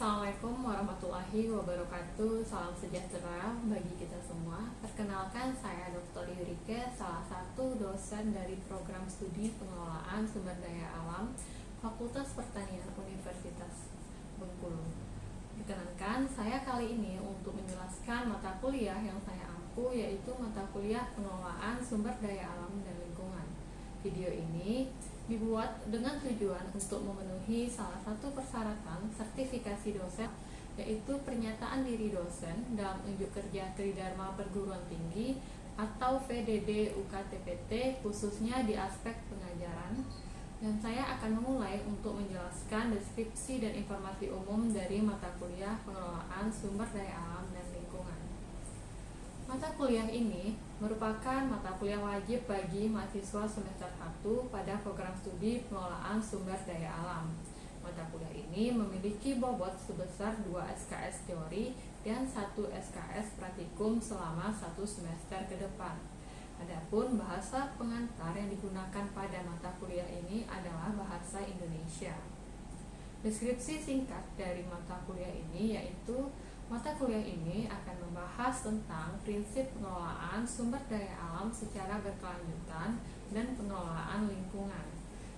Assalamualaikum warahmatullahi wabarakatuh. Salam sejahtera bagi kita semua. Perkenalkan, saya Dr. Yurike, salah satu dosen dari program studi pengelolaan sumber daya alam Fakultas Pertanian Universitas Bengkulu. Perkenalkan, saya kali ini untuk menjelaskan mata kuliah yang saya ampu, yaitu mata kuliah pengelolaan sumber daya alam dan lingkungan. Video ini dibuat dengan tujuan untuk memenuhi salah satu persyaratan sertifikasi dosen, yaitu pernyataan diri dosen dalam unjuk kerja Tridharma Perguruan Tinggi atau VDD UKTPT, khususnya di aspek pengajaran. Dan saya akan memulai untuk menjelaskan deskripsi dan informasi umum dari mata kuliah pengelolaan sumber daya alam dan lingkungan. Mata kuliah ini merupakan mata kuliah wajib bagi mahasiswa semester 1 pada program studi pengelolaan sumber daya alam. Mata kuliah ini memiliki bobot sebesar 2 SKS teori dan 1 SKS praktikum selama 1 semester ke depan. Adapun bahasa pengantar yang digunakan pada mata kuliah ini adalah bahasa Indonesia. Deskripsi singkat dari mata kuliah ini yaitu mata kuliah ini akan membahas tentang prinsip pengelolaan sumber daya alam secara berkelanjutan dan pengelolaan lingkungan.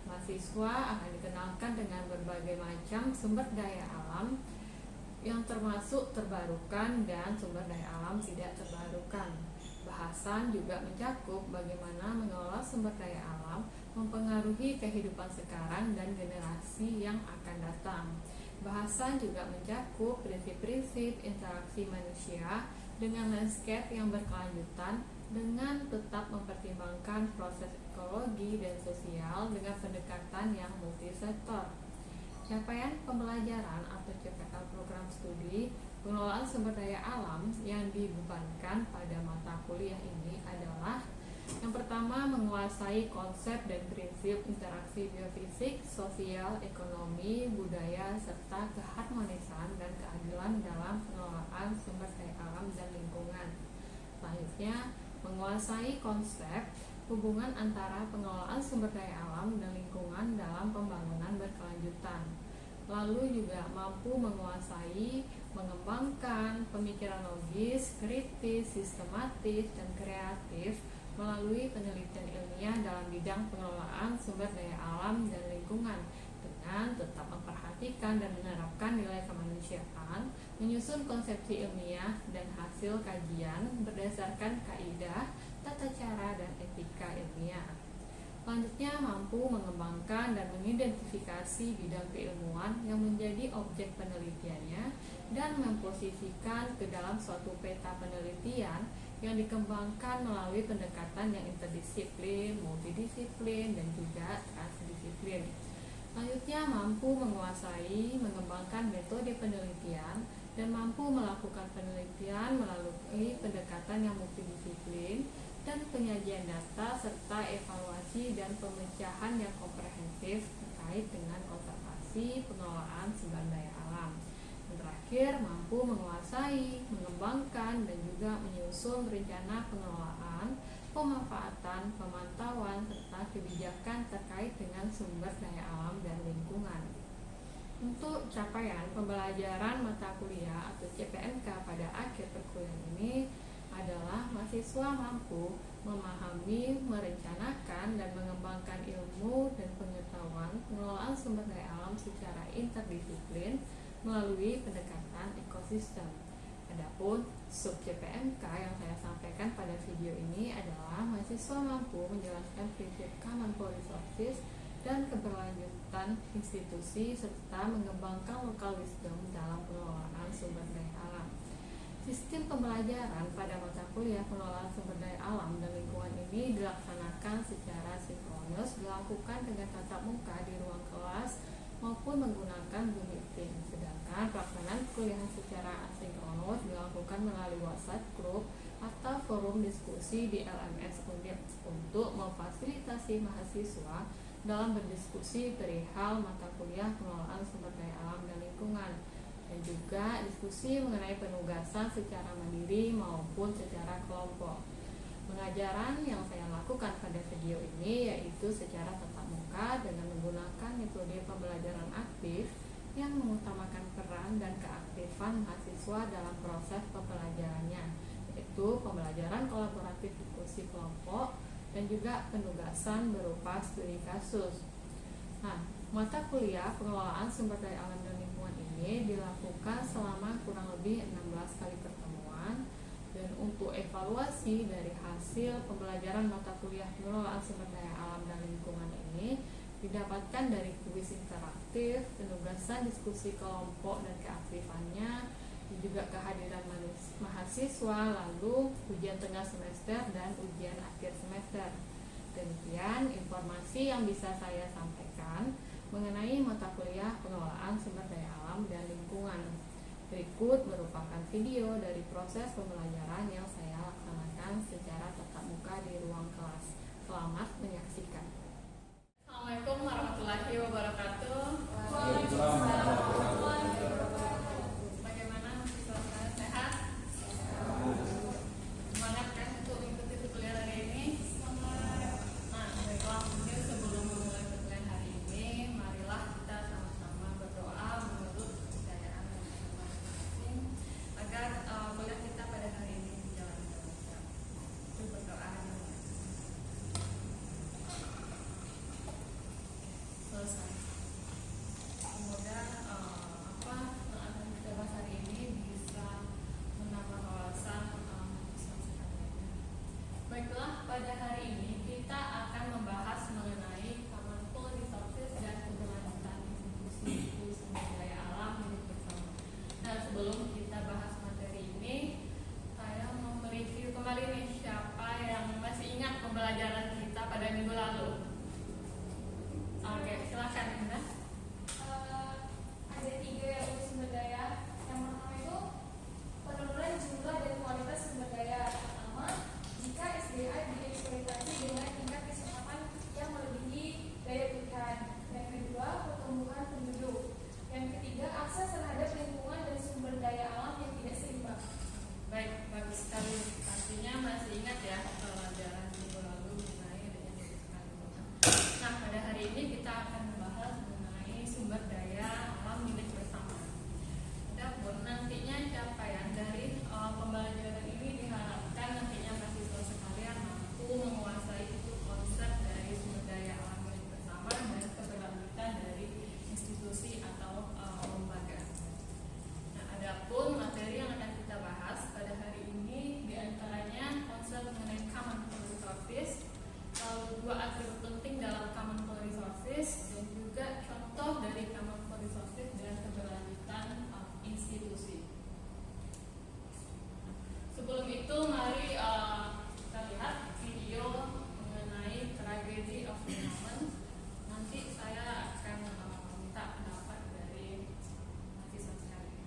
Mahasiswa akan dikenalkan dengan berbagai macam sumber daya alam yang termasuk terbarukan dan sumber daya alam tidak terbarukan. Bahasan juga mencakup bagaimana mengelola sumber daya alam mempengaruhi kehidupan sekarang dan generasi yang akan datang. Bahasan juga mencakup prinsip-prinsip interaksi manusia dengan landscape yang berkelanjutan dengan tetap mempertimbangkan proses ekologi dan sosial dengan pendekatan yang multisektor. Capaian pembelajaran atau CPL program studi pengelolaan sumber daya alam yang dibebankan pada mata kuliah ini adalah: yang pertama, menguasai konsep dan prinsip interaksi biofisik, sosial, ekonomi, budaya, serta keharmonisan dan keadilan dalam pengelolaan sumber daya alam dan lingkungan. Selanjutnya, menguasai konsep hubungan antara pengelolaan sumber daya alam dan lingkungan dalam pembangunan berkelanjutan. Lalu juga mampu menguasai, mengembangkan pemikiran logis, kritis, sistematis, dan kreatif melalui penelitian ilmiah dalam bidang pengelolaan sumber daya alam dan lingkungan dengan tetap memperhatikan dan menerapkan nilai kemanusiaan, menyusun konsepsi ilmiah dan hasil kajian berdasarkan kaidah, tata cara, dan etika ilmiah. Selanjutnya, mampu mengembangkan dan mengidentifikasi bidang keilmuan yang menjadi objek penelitiannya dan memposisikan ke dalam suatu peta penelitian yang dikembangkan melalui pendekatan yang interdisiplin, multidisiplin, dan juga transdisiplin. Selanjutnya, mampu menguasai, mengembangkan metode penelitian dan mampu melakukan penelitian melalui pendekatan yang multidisiplin dan penyajian data serta evaluasi dan pemecahan yang komprehensif terkait dengan konservasi pengelolaan sumber daya alam. Yang terakhir, mampu menguasai, mengembangkan, dan juga menyusun rencana pengelolaan, pemanfaatan, pemantauan, serta kebijakan terkait dengan sumber daya alam dan lingkungan. Untuk capaian pembelajaran mata kuliah atau CPMK pada akhir perkuliahan ini adalah mahasiswa mampu memahami, merencanakan, dan mengembangkan ilmu dan pengetahuan pengelolaan sumber daya alam secara interdisiplin melalui pendekatan ekosistem. Adapun sub CPMK yang saya sampaikan pada video ini adalah mahasiswa mampu menjelaskan prinsip common resources dan keberlanjutan institusi serta mengembangkan local wisdom dalam pengelolaan sumber daya alam. Sistem pembelajaran pada mata kuliah pengelolaan sumber daya alam dan lingkungan ini dilaksanakan secara sinkronus, dilakukan dengan tatap muka di ruang kelas maupun menggunakan Zoom meeting. Sedangkan pelaksanaan kuliah secara asinkronus dilakukan melalui WhatsApp group atau forum diskusi di LMS Undip untuk memfasilitasi mahasiswa dalam berdiskusi perihal mata kuliah pengelolaan sumber daya alam dan lingkungan, dan juga diskusi mengenai penugasan secara mandiri maupun secara kelompok. Pengajaran yang saya lakukan pada video ini yaitu secara tatap muka dengan menggunakan metode pembelajaran aktif yang mengutamakan peran dan keaktifan mahasiswa dalam proses pembelajarannya, yaitu pembelajaran kolaboratif diskusi kelompok dan juga penugasan berupa studi kasus. Nah, mata kuliah pengelolaan sumber daya alam dan lingkungan ini dilakukan selama kurang lebih 16 kali pertemuan, dan untuk evaluasi dari hasil pembelajaran mata kuliah pengelolaan sumber daya alam dan lingkungan ini didapatkan dari kuis interaktif, penugasan diskusi kelompok dan keaktifannya, dan juga kehadiran mahasiswa, lalu ujian tengah semester dan ujian akhir semester. Demikian informasi yang bisa saya sampaikan mengenai mata kuliah pengelolaan sumber daya alam dan lingkungan. Berikut merupakan video dari proses pembelajaran yang saya laksanakan secara tatap muka di ruang kelas. Selamat menyaksikan. Assalamualaikum warahmatullahi wabarakatuh. Waalaikumsalam warahmatullahi wabarakatuh. Bagaimana mahasiswa saya, sehat? Semangat kan untuk mengikuti kuliah hari ini? Nah, baiklah, mungkin sebelum memulai perkuliahan hari ini, marilah kita sama-sama berdoa menurut kepercayaan masing-masing agar kuliah kita pada hari ini berjalan dengan lancar. Yuk berdoa. Selesai. Semoga apa yang akan kita bahas hari ini bisa menambah wawasan mahasiswa sekalian. Baiklah, pada hari ini kita akan membahas mengenai Common Resources dan keberlanjutan institusi sumber daya alam milik bersama. Nah, sebelum kita bahas materi ini, saya mau mereview kembali nih siapa yang masih ingat pembelajaran kita pada minggu lalu. Oke, silakan Indah. Ada 3 sumber daya. Yang pertama itu penurunan jumlah dan kualitas sumber daya. Pertama, jika SDA dieksploitasi dengan tingkat keseimbangan yang melebihi daya pilihan. Yang kedua, pertumbuhan penduduk. Yang ketiga, akses terhadap lingkungan dan sumber daya alam yang tidak seimbang. Baik, bagus sekali. Pastinya masih ingat ya pelajaran minggu lalu mengenai adanya lingkungan. Nah, pada hari ini kita akan membahas mengenai sumber daya alam milik bersama. Adapun nantinya capaian dari pembelajaran ini diharapkan nantinya mahasiswa sekalian mampu menguasai itu konsep dari sumber daya alam milik bersama dan keberlanjutan dari institusi atau lembaga. Nah, adapun materi yang akan kita bahas pada hari ini diantaranya konsep mengenai common resources, lalu 2 atribut penting dalam common resources, dan juga contoh dari common resources dan keberlanjutan institusi. Sebelum itu mari kita lihat video mengenai tragedy of the commons. Nanti saya akan minta pendapat dari mahasiswa sekalian.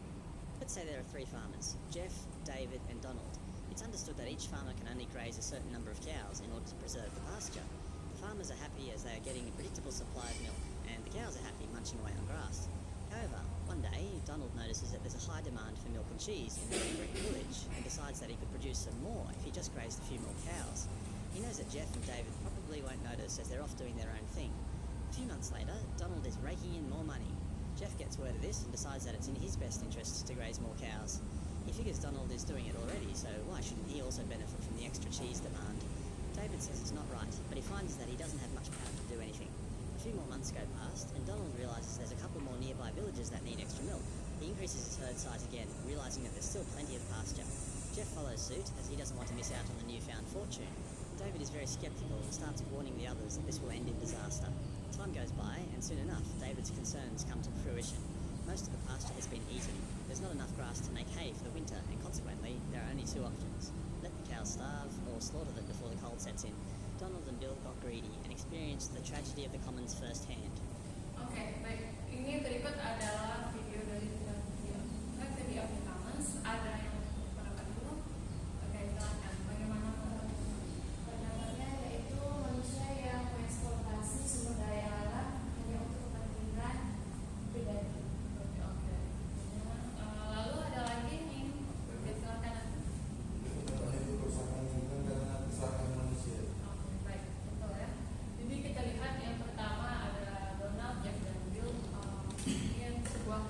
Let's say there are 3 farmers, Jeff, David and Donald. It's understood that each farmer can only graze a certain number of cows in order to preserve the pasture. The farmers are happy as they are getting a predictable supply of milk, and the cows are happy munching away on grass. However, one day Donald notices that there's a high demand for milk and cheese in the neighbouring village, and decides that he could produce some more if he just grazed a few more cows. He knows that Jeff and David probably won't notice as they're off doing their own thing. A few months later, Donald is raking in more money. Jeff gets word of this and decides that it's in his best interest to graze more cows. He figures Donald is doing it already, so why shouldn't he also benefit from the extra cheese demand? David says it's not right, but he finds that he doesn't have much power to do anything. A few more months go past, and Donald realises there's a couple more nearby villages that need extra milk. He increases his herd size again, realising that there's still plenty of pasture. Jeff follows suit, as he doesn't want to miss out on the newfound fortune. David is very sceptical and starts warning the others that this will end in disaster. Time goes by, and soon enough, David's concerns come to fruition. Most of the pasture has been eaten. There's not enough grass to make hay for the winter, and consequently, there are only 2 options. Let the cows starve, or slaughter them before the cold sets in. Donald and Bill got greedy and experienced the tragedy of the commons firsthand. Oke, baik. Ini berikut adalah video dari tragedy of the commons. Ada yang pendapat dulu? Oke, silakan. Bagaimana Pendapatnya yaitu manusia yang mengeksploitasi sumber daya alam hanya untuk kepentingan pribadi. Oke. Lalu ada lagi nih. Silakan. Itu kerusakan lingkungan karena kerusakan manusia. Oke, baik. Betul ya. Jadi kita lihat yang pertama ada Donald, Jeff, dan Bill. Ini sebuah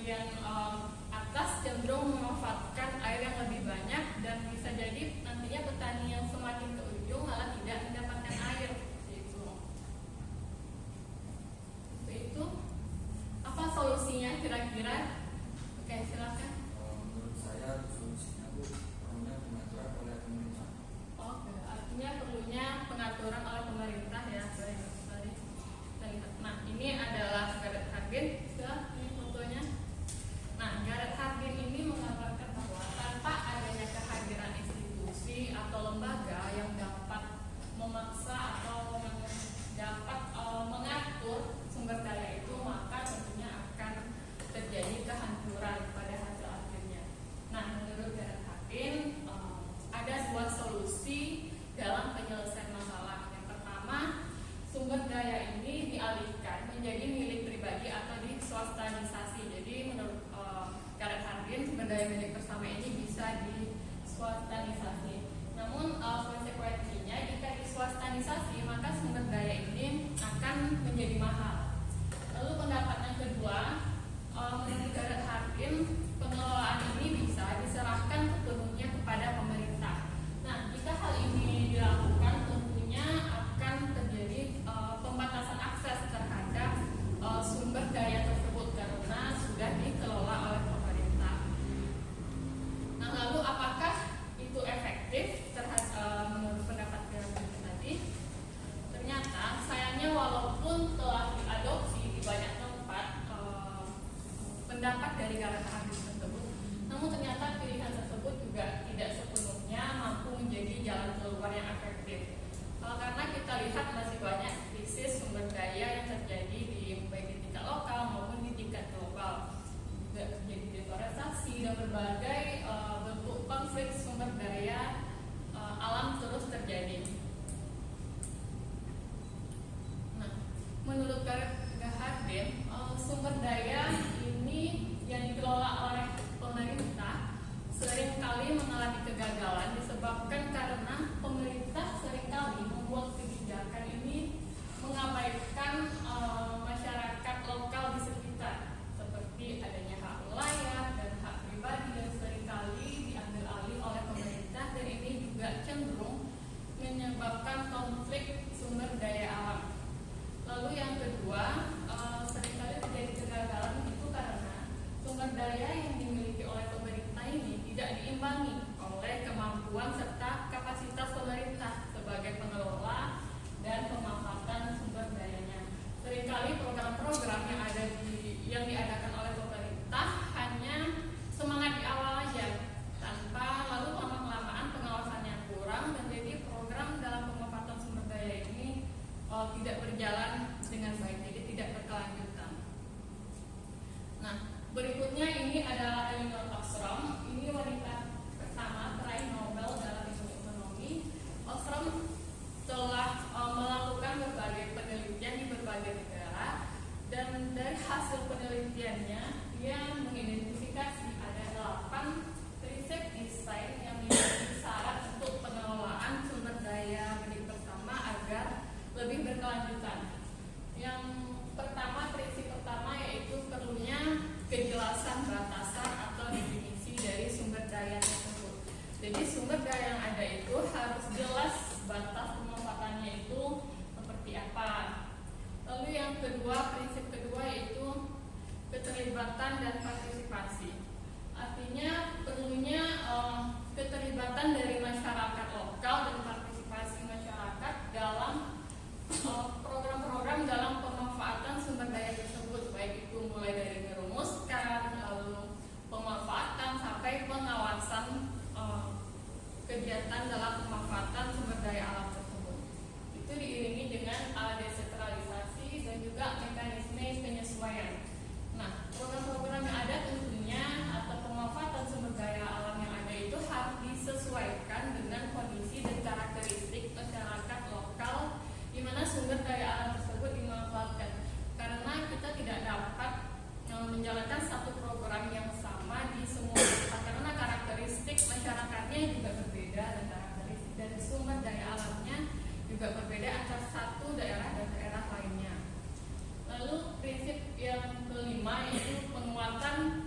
bagian atas cenderung memanfaatkan air yang lebih banyak, dan bisa jadi nantinya petani yang semakin ke ujung malah tidak mendapatkan air. Itu apa solusinya kira-kira? Oke, silakan. Menurut saya solusinya itu perlunya pengaturan oleh pemerintah. Oke, artinya perlunya pengaturan oleh pemerintah ya. Baik, tadi kita lihat. Nah, ini adalah Gareth Hardin, ini fotonya. Nah, Gareth Hardin ini mengatakan bahwa tanpa adanya kehadiran institusi atau lembaga yang dapat memaksa atau dapat mengatur sumber daya itu, maka tentunya akan terjadi kehancuran pada hasil akhirnya. Nah, menurut Gareth Hardin ada dua solusi dalam penyelesaian masalah. Yang pertama, sumber daya ini dialihkan menjadi milik pribadi atau diswastanisasi. Jadi menurut Gareth Hardin, sumber daya milik bersama ini bisa diswastanisasi. Namun konsekuensinya jika diswastanisasi, maka sumber daya ini akan menjadi mahal. Lalu pendapat yang kedua, menurut Gareth Hardin, pengelolaan ini bisa diserahkan sepenuhnya kepada pemerintah. Nah, jika hal ini dilakukan, tentunya akan terjadi pembatasan akses terhadap sumber daya tersebut karena sudah dikelola oleh pemerintah. Nah, lalu apakah itu efektif menurut pendapat Gareth Hardin tadi? Ternyata sayangnya walaupun telah diadopsi di banyak tempat pendapat dari Gareth Hardin tersebut, namun ternyata pilihan tersebut juga tidak sepenuhnya mampu menjadi jalan keluar yang efektif. Karena kita lihat masih banyak krisis sumber daya yang terjadi baik di tingkat lokal maupun di tingkat global. Juga terjadi deforestasi dan berbagai bentuk konflik sumber daya alam terus terjadi. Nah, menurut Gareth Hardin, sumber daya ini yang dikelola oleh pemerintah seringkali mengalami kegagalan disebabkan karena pemerintah seringkali membuat kebijakan ini mengabaikan masyarakat lokal di sekitar, seperti adanya hak wilayah dan hak pribadi yang seringkali diambil alih oleh pemerintah, dan ini juga cenderung menyebabkan konflik sumber daya alam. Lalu yang kedua, seringkali terjadi kegagalan itu karena sumber daya yang dimiliki oleh pemerintah ini tidak diimbangi oleh kemampuan serta kapasitas pemerintah sebagai pengelola dan pemanfaatan sumber dayanya. Seringkali program-program yang diadakan oleh pemerintah hanya semangat di awal aja, tanpa lalu lama-kelamaan pengawasannya kurang, dan jadi program dalam pemanfaatan sumber daya ini tidak berjalan dengan baik, jadi tidak berkelanjutan. Nah, berikutnya ini adalah Elinor Ostrom. Ini wanita pertama peraih Nobel dalam ilmu ekonomi. Ostrom telah melakukan berbagai penelitian di berbagai negara, dan dari hasil penelitiannya dia mengidentifikasi ada 8 prinsip desain yang menjadi syarat untuk pengelolaan sumber daya milik bersama agar lebih berkelanjutan. Yang pertama, prinsip pertama yaitu perlunya kejelasan batasan atau definisi dari sumber daya tersebut. Jadi sumber daya yang ada itu harus jelas batas pemanfaatannya itu seperti apa. Lalu yang kedua, prinsip kedua yaitu keterlibatan dan partisipasi. Artinya perlunya keterlibatan dari masyarakat lokal dan partisipasi masyarakat dalam program-program dalam pemanfaatan sumber daya tersebut, baik itu mulai dari merumuskan, lalu pemanfaatan sampai pengawasan kegiatan dalam pemanfaatan sumber daya alam tersebut. Itu diiringi dengan desentralisasi dan juga mekanisme penyesuaian. Nah, program-program yang ada tentunya atau pemanfaatan sumber daya alam yang ada itu harus disesuaikan dengan kondisi dan karakteristik masyarakat lokal di mana sumber daya alam tersebut dimanfaatkan. Karena kita tidak dapat menjalankan satu program yang sama di semua tempat, karena karakteristik masyarakatnya juga berbeda dan karakteristik dari sumber daya alamnya juga berbeda antara satu daerah dan daerah lainnya. Lalu prinsip yang kelima yaitu penguatan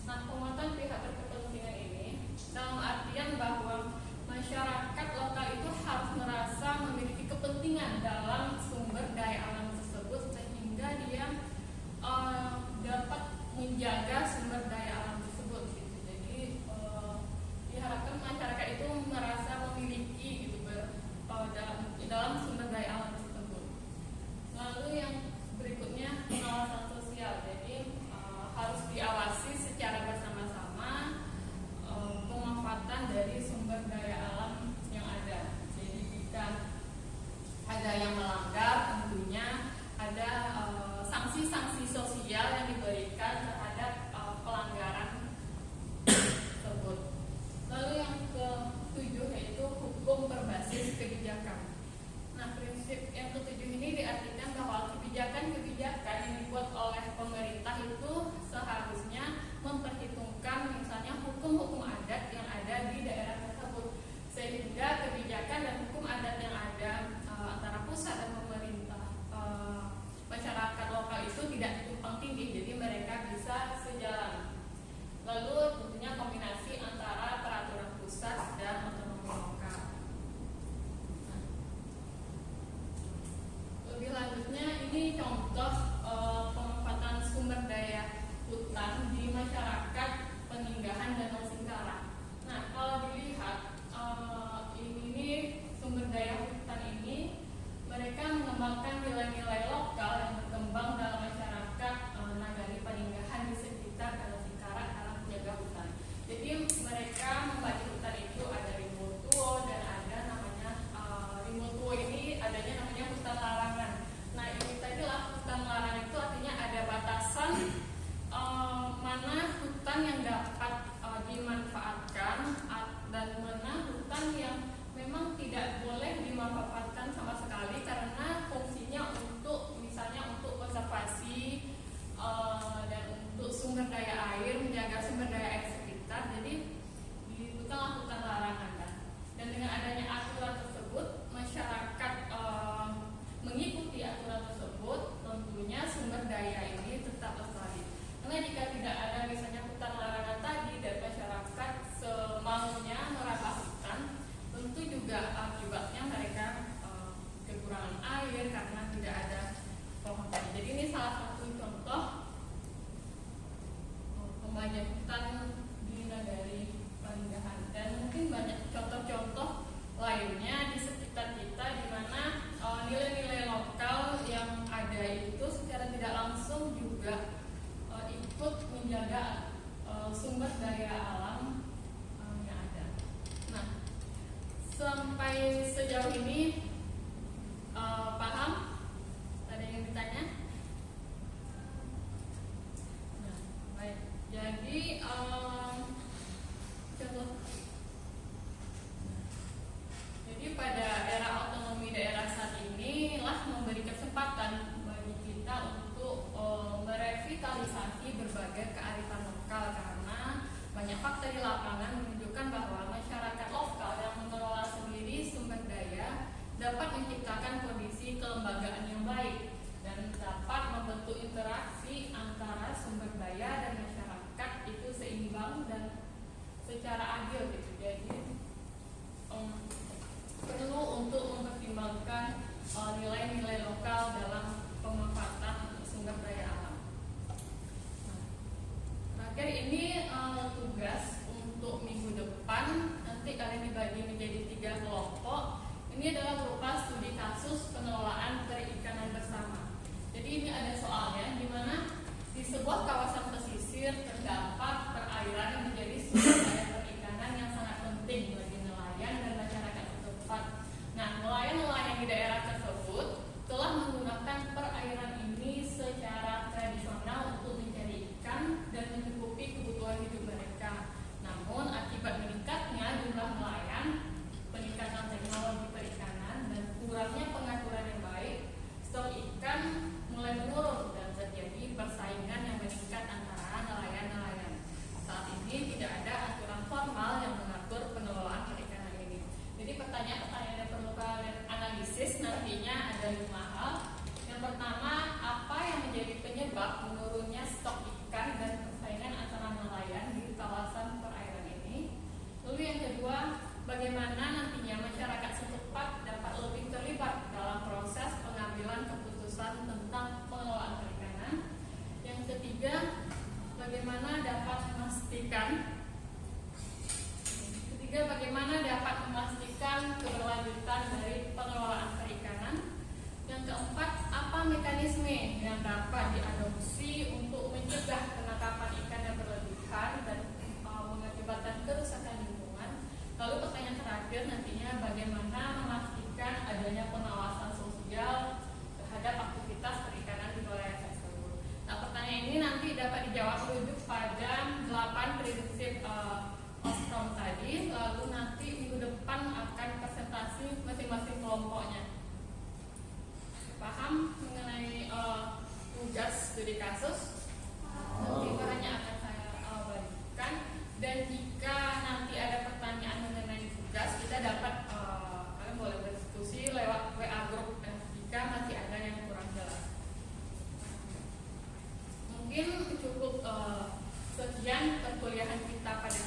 Nah, penguatan pihak berkepentingan ini dalam artian bahwa masyarakat lokal itu harus merasa memiliki kepentingan dalam sumber daya alam tersebut sehingga dia dapat menjaga sumber daya alam tersebut gitu. Jadi diharapkan masyarakat itu merasa memiliki gitu dalam sumber daya alam tersebut. Lalu yang berikutnya pengawasan sosial. Jadi harus diawasi secara bersama-sama pemanfaatan dari sumber daya alam yang ada. Jadi jika ada yang melanggar, tentunya ada sanksi-sanksi sosial yang diberikan terhadap pelanggaran tersebut. Lalu yang ketujuh yaitu hukum berbasis kebijakan. Nah, prinsip yang ketujuh ini diartikan bahwa kebijakan-kebijakan yang dibuat oleh pemerintah itu seharusnya memperhitungkan misalnya hukum-hukum adat yang ada di daerah tersebut, sehingga kebijakan dan hukum adat yang ada antara pusat dan pemerintah masyarakat lokal itu tidak tumpang tindih, jadi mereka bisa sejalan. Lalu tentunya kombinasi antara peraturan pusat dan otonomi lokal. Lebih lanjutnya ini contoh pemanfaatan sumber daya hutan di masyarakat Peninggahan Danau Singkarak. Nah, kalau dilihat ini sumber daya hutan ini mereka mengembangkan nilai-nilai lokal yang berkembang dalam masyarakat Nagari Peninggahan di sekitar Danau Singkarak dalam menjaga hutan. Jadi mereka membagi hutan itu ada Rimultuo dan ada namanya Rimultuo ini adanya namanya hutan larangan. Nah, ini tadilah hutan larangan itu artinya ada batasan mana hutan yang dapat dimanfaatkan dan mana hutan yang memang tidak boleh dimanfaatkan sama sekali karena fungsinya untuk misalnya untuk konservasi dan untuk sumber daya air, menjaga sumber daya air sekitar. Jadi dibutuhkanlah hutan larangan kan. Dan dengan adanya aturan tersebut masyarakat mengikuti aturan tersebut, tentunya sumber daya ini tetap lestari. Karena jika tidak ada misalnya hutan larangan tadi dan masyarakat semaunya merambah hutan, tentu juga akibatnya mereka kekurangan air karena tidak ada pohon. Jadi ini salah satu contoh pembagian hutan di Nagari Peninggahan, dan mungkin banyak contoh-contoh lainnya di sekitar kita di mana nilai-nilai lokal yang ada itu secara tidak langsung juga ikut menjaga sumber daya alam yang ada. Nah, sampai sejauh ini paham? Ada yang ditanya? Nah, baik. Jadi Jadi pada era otonomi daerah saat ini lah memberi kesempatan bagi kita untuk merevitalisasi berbagai kearifan lokal karena banyak fakta di lapangan menunjukkan bahwa masyarakat lokal yang mengelola sendiri sumber daya dapat menciptakan kondisi kelembagaan yang baik dan dapat membentuk interaksi antara sumber daya dan masyarakat itu seimbang dan secara adil gitu. Jadi perlu untuk mempertimbangkan nilai-nilai lokal dalam pemanfaatan sumber daya alam. Nah, terakhir ini tugas untuk minggu depan, nanti kalian dibagi menjadi 3 kelompok. Ini adalah berupa studi kasus pengelolaan perikanan bersama. Jadi ini ada soalnya di mana di sebuah kawasan pesisir terdapat perairan yang menjadi sumber daya perikanan yang sangat penting bagi nelayan dan masyarakat setempat. Nah, nelayan-nelayan di daerah tersebut telah menggunakan perairan ini secara tradisional untuk mencari ikan dan mencukupi kebutuhan hidup mereka. Namun, akibat meningkatnya jumlah nelayan, peningkatan teknologi perikanan, dan kurangnya pengaturan yang baik, stok ikan mulai menurun dan terjadi persaingan yang meningkat bagaimana dapat memastikan keberlanjutan dari pengelolaan perikanan. Yang keempat, apa mekanisme yang dapat diadopsi untuk mencegah penangkapan ikan yang berlebihan dan mengakibatkan kerusakan lingkungan. Lalu pertanyaan terakhir nantinya, bagaimana memastikan adanya pengawasan sosial terhadap aktivitas perikanan di wilayah tersebut. Nah, pertanyaan ini nanti dapat dijawab merujuk pada 8 prinsip Ostrom tadi. Lalu nanti minggu depan akan presentasi masing-masing kelompoknya. Paham mengenai tugas studi kasus? Nanti bahannya akan saya bagikan. Dan jika nanti ada pertanyaan mengenai tugas, kita dapat kalian boleh berdiskusi lewat WA group jika masih ada yang kurang jelas. Mungkin cukup sekian perkuliahan kita pada